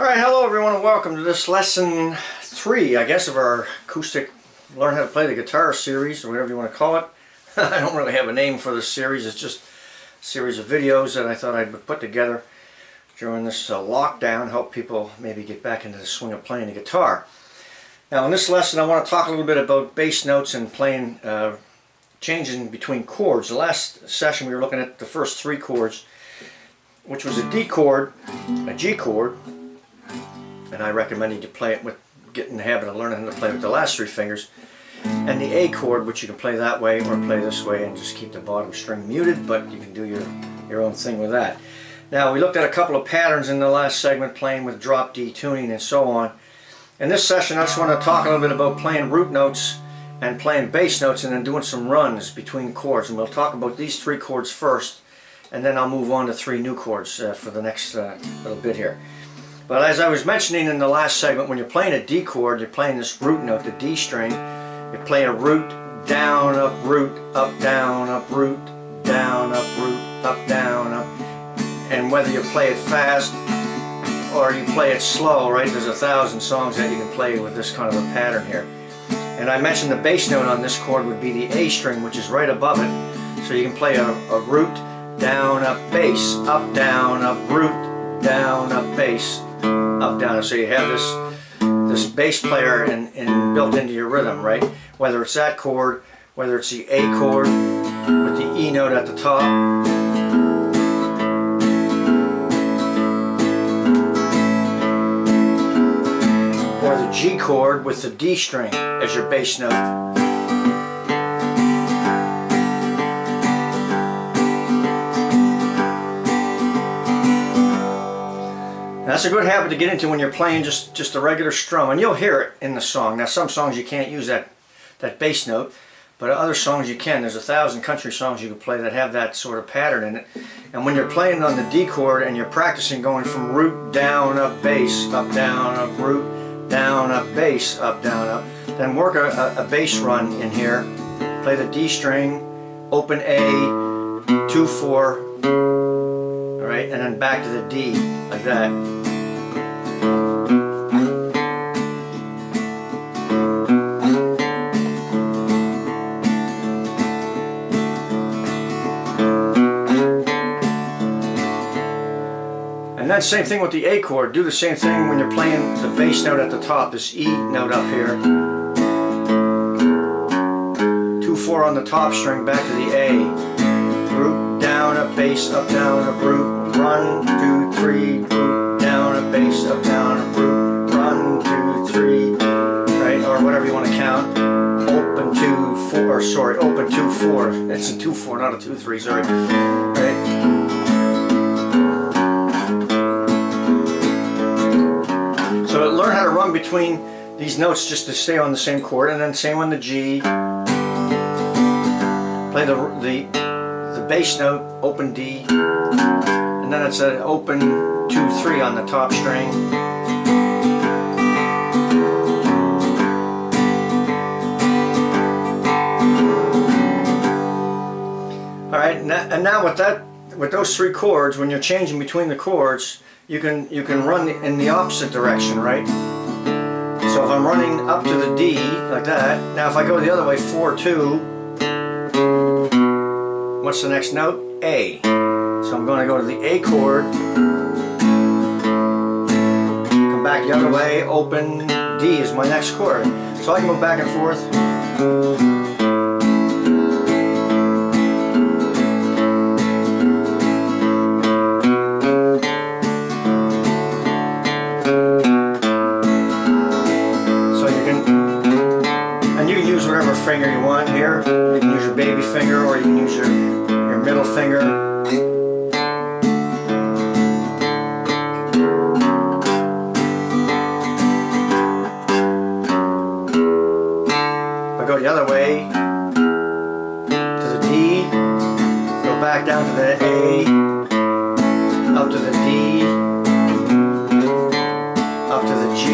Alright, hello everyone and welcome to this lesson 3, I guess, of our acoustic learn how to play the guitar series, or whatever you want to call it. I don't really have a name for this series, it's just a series of videos that I thought I'd put together during this lockdown, help people maybe get back into the swing of playing the guitar. Now in this lesson I want to talk a little bit about bass notes and playing, changing between chords. The last session we were looking at the first 3 chords, which was a D chord, a G chord, and I recommended you play it with, get in the habit of learning how to play with the last 3 fingers, and the A chord, which you can play that way or play this way and just keep the bottom string muted, but you can do your own thing with that. Now we looked at a couple of patterns in the last segment, playing with drop D tuning and so on. In this session I just want to talk a little bit about playing root notes and playing bass notes and then doing some runs between chords, and we'll talk about these 3 chords first, and then I'll move on to 3 new chords for the next little bit here. But as I was mentioning in the last segment, when you're playing a D chord, you're playing this root note, the D string. You're playing a root, down, up, root, up, root, down, up, root, up, down, up. And whether you play it fast or you play it slow, right, there's 1,000 songs that you can play with this kind of a pattern here. And I mentioned the bass note on this chord would be the A string, which is right above it. So you can play a root, down, up, bass, up, root, down, up, bass, up, down. So you have this bass player built into your rhythm, right? Whether it's that chord, whether it's the A chord with the E note at the top, or the G chord with the D string as your bass note. That's a good habit to get into when you're playing just a regular strum, and you'll hear it in the song. Now some songs you can't use that bass note, but other songs you can. There's 1,000 country songs you can play that have that sort of pattern in it. And when you're playing on the D chord and you're practicing going from root, down, up, bass, up, down, up, root, down, up, bass, up, down, up, then work a bass run in here. Play the D string, open A, 2-4, all right, and then back to the D, like that. And then same thing with the A chord. Do the same thing when you're playing the bass note at the top, this E note up here. 2-4 on the top string, back to the A. Root, down, up, bass, up, down, up, root. 1, 2, 3, root, down, up, bass, up, down, up, root. 1, 2, 3, right? Or whatever you want to count. Open 2, 4, or sorry, open 2, 4. It's a 2, 4, not a 2, 3, sorry. Right? So learn how to run between these notes just to stay on the same chord, and then same on the G. Play the bass note, open D, and then it's an open 2, 3 on the top string. All right, and now with those 3 chords, when you're changing between the chords, you can run in the opposite direction, right? So if I'm running up to the D like that, now if I go the other way, 4, 2, what's the next note? A. So I'm going to go to the A chord, come back the other way, open D is my next chord. So I can go back and forth. Finger you want here. You can use your baby finger, or you can use your middle finger. If I go the other way to the D, go back down to the A, up to the D, up to the G.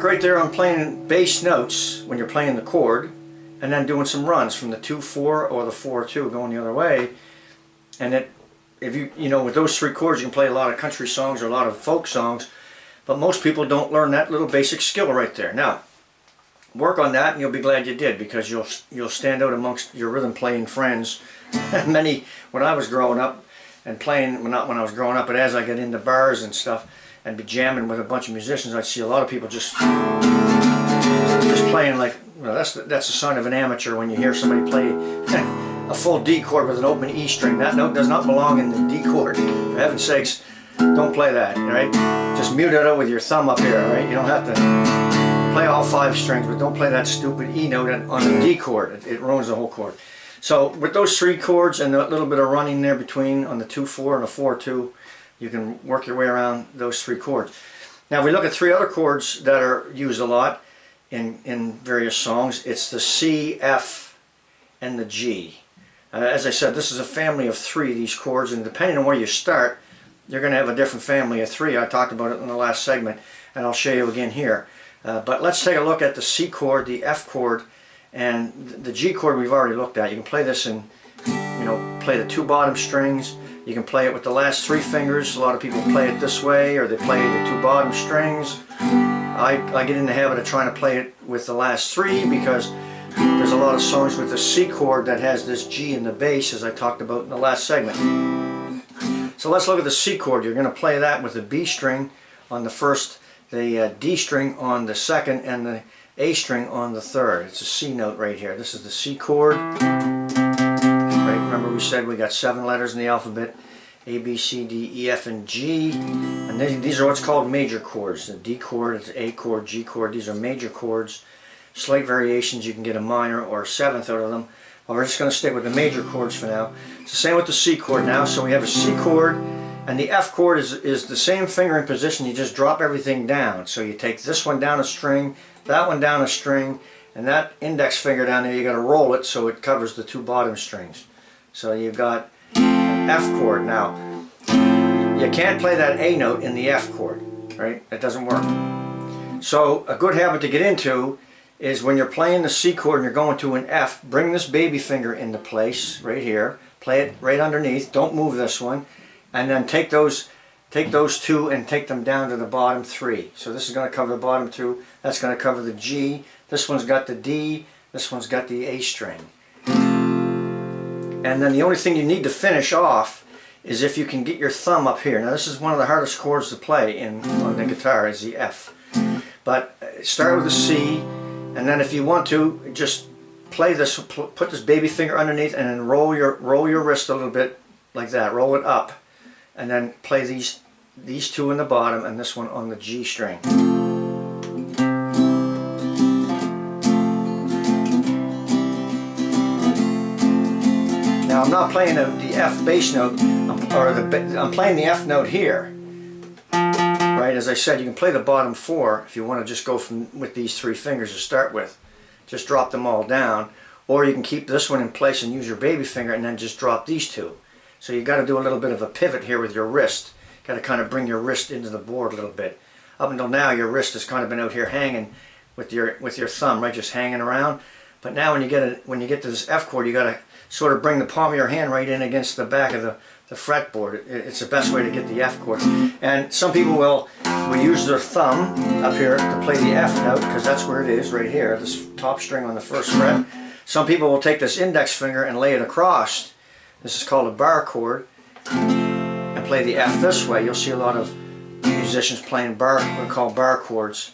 work right there on playing bass notes when you're playing the chord, and then doing some runs from the 2-4 or the 4-2 going the other way. And if you know, with those 3 chords you can play a lot of country songs or a lot of folk songs, but most people don't learn that little basic skill right there. Now, work on that and you'll be glad you did, because you'll stand out amongst your rhythm playing friends. Many, when I was growing up and playing, well, not when I was growing up, but as I get into bars and stuff and be jamming with a bunch of musicians, I'd see a lot of people just playing like, well, that's the sign of an amateur when you hear somebody play a full D chord with an open E string. That note does not belong in the D chord. For heaven's sakes, don't play that, right? Just mute it out with your thumb up here, right? You don't have to play all 5 strings, but don't play that stupid E note on the D chord. It ruins the whole chord. So with those 3 chords and a little bit of running there between on the 2-4 and the 4-2, you can work your way around those 3 chords. Now if we look at 3 other chords that are used a lot in various songs, it's the C, F, and the G. As I said, this is a family of 3, these chords, and depending on where you start, you're going to have a different family of 3. I talked about it in the last segment, and I'll show you again here. But let's take a look at the C chord, the F chord, and the G chord we've already looked at. You can play this in, you know, play the 2 bottom strings. You can play it with the last 3 fingers. A lot of people play it this way, or they play the 2 bottom strings. I get in the habit of trying to play it with the last 3, because there's a lot of songs with the C chord that has this G in the bass, as I talked about in the last segment. So let's look at the C chord. You're going to play that with the B string on the first, the D string on the second, and the A string on the third. It's a C note right here. This is the C chord. Right, remember we said we got 7 letters in the alphabet: A, B, C, D, E, F, and G. And these are what's called major chords. The D chord, it's A chord, G chord. These are major chords. Slight variations, you can get a minor or a 7th out of them. But we're just going to stick with the major chords for now. It's the same with the C chord now. So we have a C chord, and the F chord is the same fingering position. You just drop everything down. So you take this one down a string, that one down a string, and that index finger down there, you got to roll it so it covers the 2 bottom strings. So you've got an F chord. Now, you can't play that A note in the F chord, right? It doesn't work. So a good habit to get into is when you're playing the C chord and you're going to an F, bring this baby finger into place right here. Play it right underneath. Don't move this one. And then take those 2 and take them down to the bottom 3. So this is going to cover the bottom 2. That's going to cover the G. This one's got the D. This one's got the A string. And then the only thing you need to finish off is if you can get your thumb up here. Now this is one of the hardest chords to play on the guitar, is the F. But start with the C, and then if you want to, just play this, put this baby finger underneath, and then roll your wrist a little bit like that. Roll it up, and then play these 2 in the bottom and this one on the G string. Now I'm not playing the F bass note, I'm playing the F note here. Right, as I said, you can play the bottom 4 if you want to just go with these 3 fingers to start with. Just drop them all down, or you can keep this one in place and use your baby finger and then just drop these 2. So you got to do a little bit of a pivot here with your wrist. Got to kind of bring your wrist into the board a little bit. Up until now, your wrist has kind of been out here hanging with your thumb, right, just hanging around. But now when you get to this F chord, you got to sort of bring the palm of your hand right in against the back of the fretboard. It's the best way to get the F chord. And some people will use their thumb up here to play the F note, because that's where it is, right here, this top string on the 1st fret. Some people will take this index finger and lay it across. This is called a bar chord, and play the F this way. You'll see a lot of musicians playing what we call bar chords.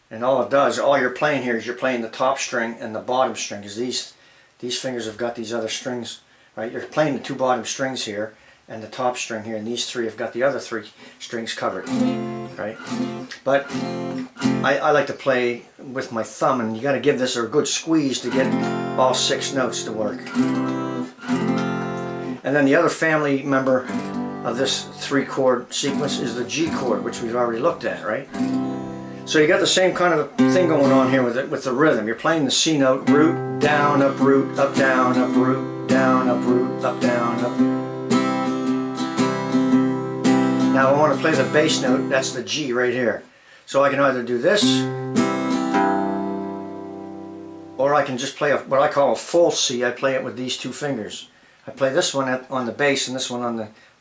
And all it does, all you're playing here is you're playing the top string and the bottom string, because these fingers have got these other strings, right? You're playing the 2 bottom strings here and the top string here, and these 3 have got the other 3 strings covered, right? But I like to play with my thumb, and you got to give this a good squeeze to get all 6 notes to work. And then the other family member of this 3 chord sequence is the G chord, which we've already looked at, right? So you got the same kind of thing going on here with the rhythm. You're playing the C note, root, down, up, root, up, down, up, root, down, up, root, up, down, up. Now I want to play the bass note, that's the G right here. So I can either do this, or I can just play what I call a full C. I play it with these two fingers. I play this one on the bass and this one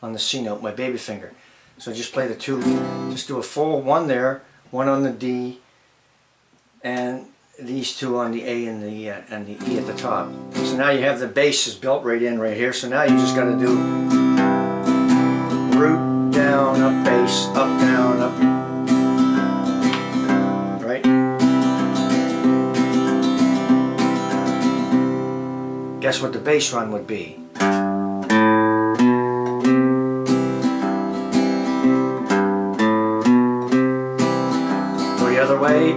on the C note, my baby finger. So just play the two, just do a full one there, one on the D, and these two on the A and the E at the top. So now you have the bass is built right in right here. So now you just got to do root, down, up, bass, up, down, up. Right? Guess what the bass run would be? Go the other way.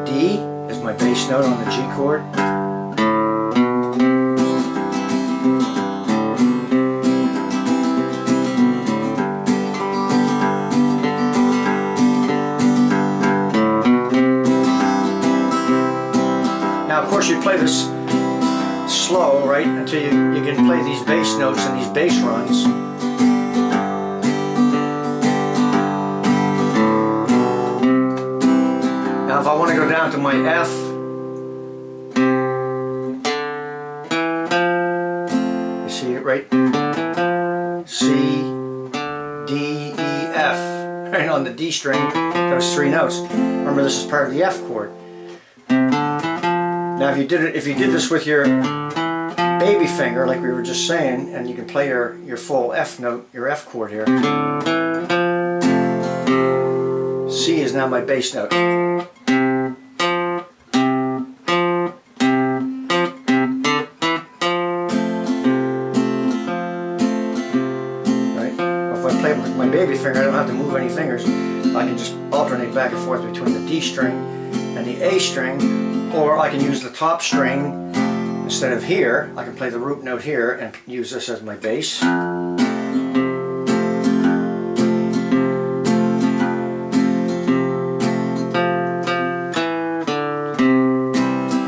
D is my bass note on the G chord. Now of course you play this slow, right, until you can play these bass notes and these bass runs. Now if I want to go down to my F, you see it right? C, D, E, F, right on the D string, those three notes. Remember this is part of the F chord. Now if you did this with your baby finger, like we were just saying, and you can play your full F note, your F chord here. C is now my bass note. Right? If I play with my baby finger, I don't have to move any fingers. I can just alternate back and forth between the D string and the A string, or I can use the top string. Instead of here, I can play the root note here and use this as my bass.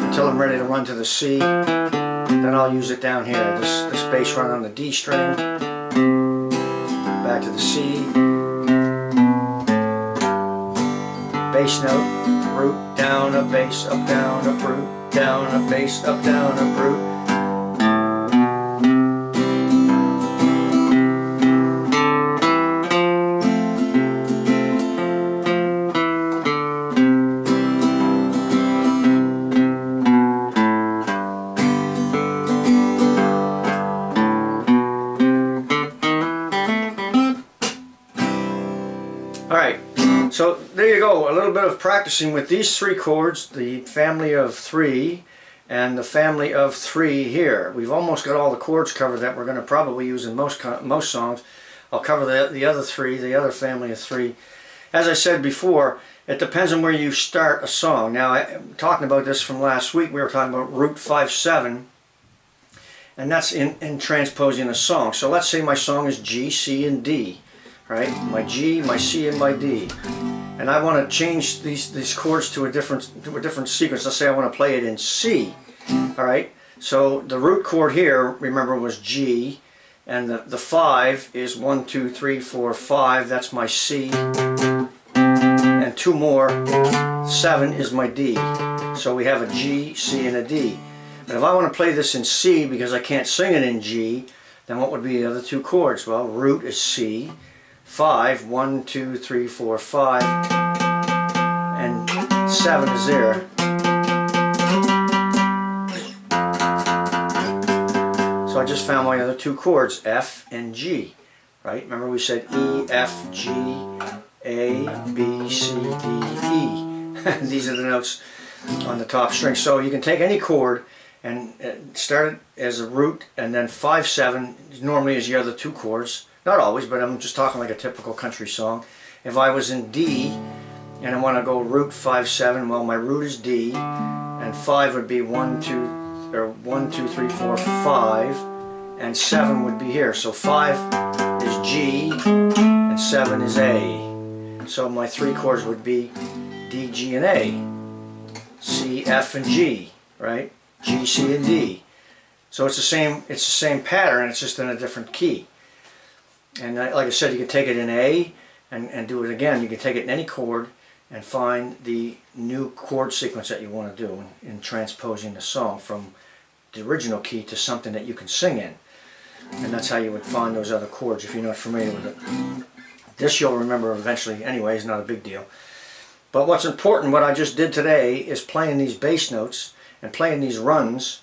Until I'm ready to run to the C, then I'll use it down here. This bass run on the D string, back to the C, bass note, root, down, up, bass, up, down, up, root, down, up, bass, up, down, up, root. Alright, so there you go, a little bit of practicing with these three chords, the family of three and the family of three here. We've almost got all the chords covered that we're going to probably use in most songs. I'll cover the other three, the other family of three. As I said before, it depends on where you start a song. Now, I'm talking about this from last week. We were talking about root 5/7, and that's in transposing a song. So let's say my song is G, C, and D. Right? My G, my C, and my D. And I want to change these chords to a different sequence. Let's say I want to play it in C. Alright? So the root chord here, remember, was G, and the 5 is 1, 2, 3, 4, 5. That's my C. And two more. 7 is my D. So we have a G, C, and a D. But if I want to play this in C because I can't sing it in G, then what would be the other two chords? Well, root is C. 5, 1, 2, 3, 4, 5, and 7 is there. So I just found my other two chords, F and G, right? Remember we said E, F, G, A, B, C, D, E. These are the notes on the top string. So you can take any chord and start it as a root, and then 5/7 normally is your other two chords. Not always, but I'm just talking like a typical country song. If I was in D and I want to go root 5/7, well, my root is D, and 5 would be 1, 2, 3, 4, 5, and 7 would be here. So 5 is G and 7 is A. So my three chords would be D, G, and A. C, F, and G, right? G, C, and D. So it's the same pattern, it's just in a different key. And like I said, you can take it in A and do it again. You can take it in any chord and find the new chord sequence that you want to do in transposing the song from the original key to something that you can sing in. And that's how you would find those other chords if you're not familiar with it. This you'll remember eventually anyway, it's not a big deal. But what's important, what I just did today, is playing these bass notes and playing these runs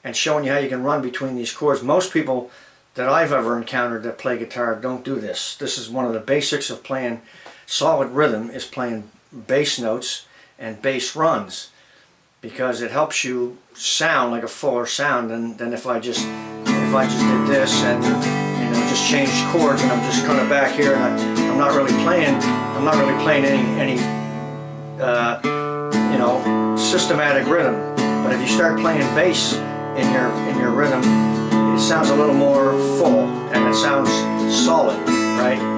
and showing you how you can run between these chords. Most people that I've ever encountered that play guitar don't do this. This is one of the basics of playing solid rhythm, is playing bass notes and bass runs, because it helps you sound like a fuller sound than if I just did this and just changed chords and I'm just kind of back here and I'm not really playing any systematic rhythm. But if you start playing bass in your rhythm, it sounds a little more full and it sounds solid, right?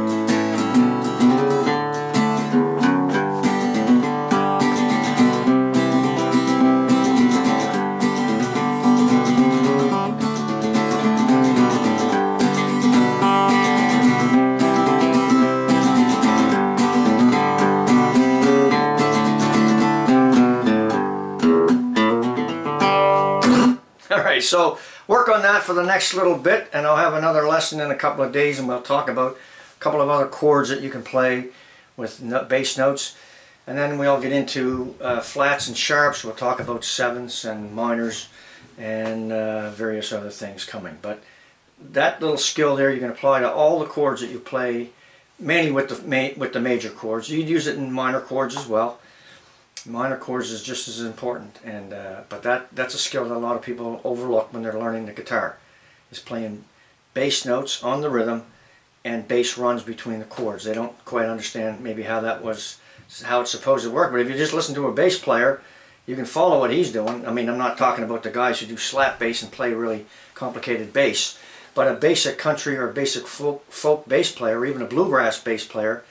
Alright, so work on that for the next little bit, and I'll have another lesson in a couple of days, and we'll talk about a couple of other chords that you can play with bass notes. And then we'll get into flats and sharps. We'll talk about sevenths and minors and various other things coming. But that little skill there you can apply to all the chords that you play, mainly with the major chords. You'd use it in minor chords as well. Minor chords is just as important, and but that's a skill that a lot of people overlook when they're learning the guitar, is playing bass notes on the rhythm and bass runs between the chords. They don't quite understand maybe how it's supposed to work, but if you just listen to a bass player, you can follow what he's doing. I mean, I'm not talking about the guys who do slap bass and play really complicated bass, but a basic country or a basic folk bass player, or even a bluegrass bass player,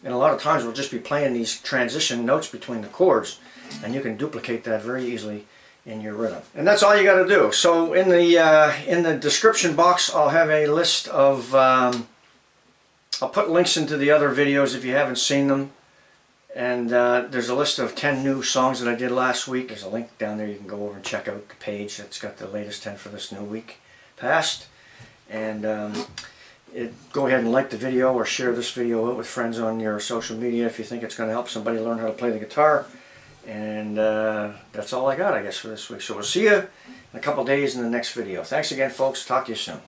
and a lot of times we'll just be playing these transition notes between the chords, and you can duplicate that very easily in your rhythm. And that's all you got to do. So in the description box, I'll have a list of I'll put links into the other videos if you haven't seen them, and there's a list of 10 new songs that I did last week. There's a link down there. You can go over and check out the page that's got the latest 10 for this new week past. And go ahead and like the video or share this video out with friends on your social media if you think it's going to help somebody learn how to play the guitar. And that's all I got, I guess, for this week. So we'll see you in a couple days in the next video. Thanks again, folks. Talk to you soon.